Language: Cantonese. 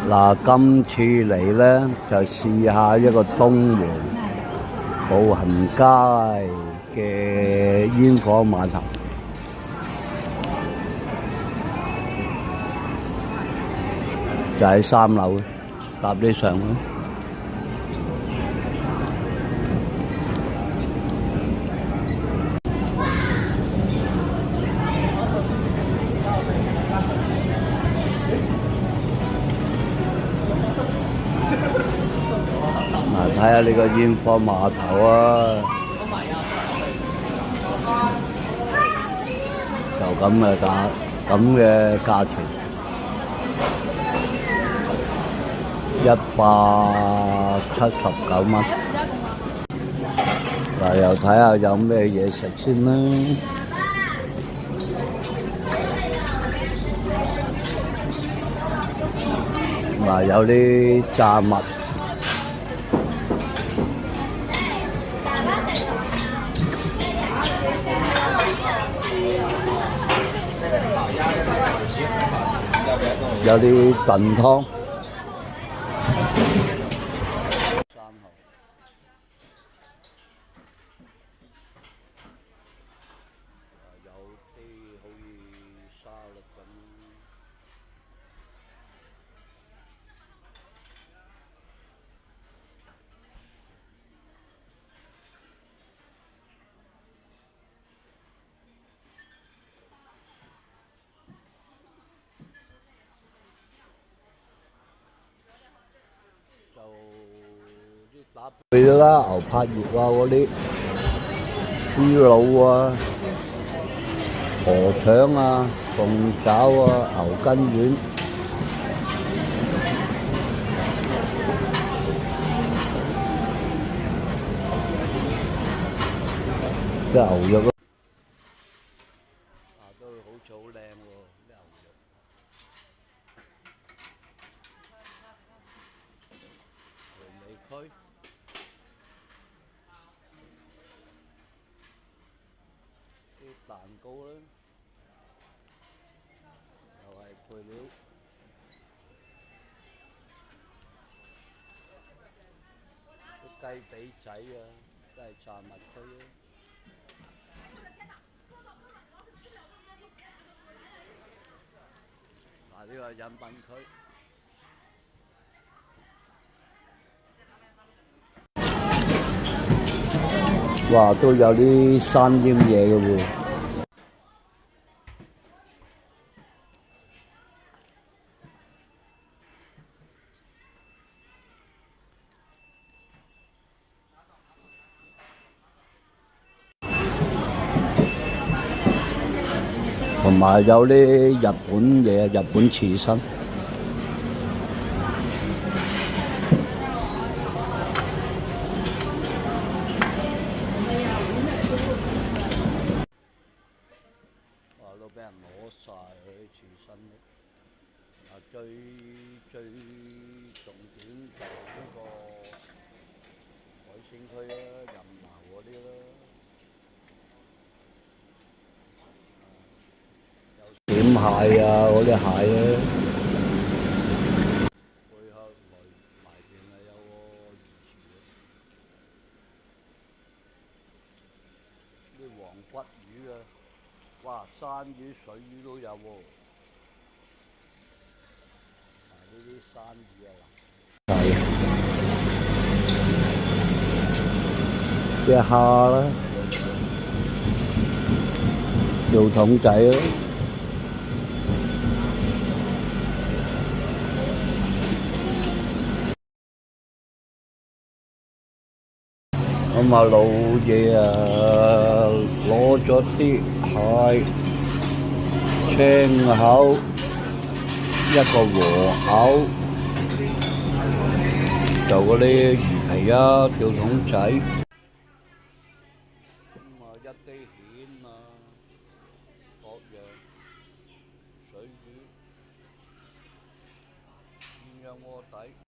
嗱，今次嚟咧就試下一個東門步行街嘅煙火碼頭，就喺3樓，搭啲上去。睇下呢個煙火碼頭啊，就咁嘅價錢，179蚊。嗱，又睇下有咩嘢食先啦。嗱，有啲炸物。有啲燉湯，3號，有啲好似沙律咁。就啲打貝啦、牛柏葉啊嗰啲，豬腦啊、河腸啊、鳳爪啊、牛筋丸，即係牛肉啊，都好似好靚喎啲牛肉。回味區啲蛋糕咧，又係配料，啲雞髀仔啊，都係炸物區啊。嗱，呢個飲品區。哇，都有啲生醃嘢嘅喎，同埋有啲日本嘢，日本刺身。都俾人攞晒佢啲刺身咯。最重點就係呢個海鮮區啦，任撈嗰啲啦，有點蟹啊嗰啲蟹咧，背後埋邊係有個魚池啲黃骨魚啊。哇！山魚、水魚都有喎，呢啲山魚啊，隻蝦啦，條筒仔啦，咁啊老嘢啊攞咗啲蟹。青口一個和牛，就嗰啲魚皮啊、吊桶仔。